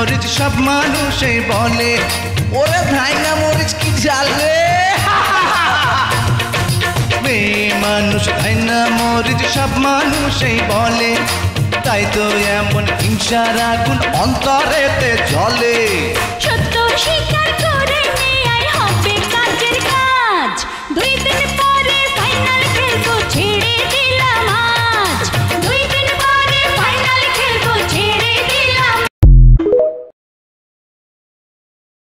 মরিচ সব মানুষই বলে। ওরে ভাইনা মরিচ কি ঝালে, মেয়ে মানুষ ভাইনা মরিচ সব মানুষই বলে। তাই তো এমন হিংসার আগুন অন্তরেতে জ্বলে। সত্য স্বীকার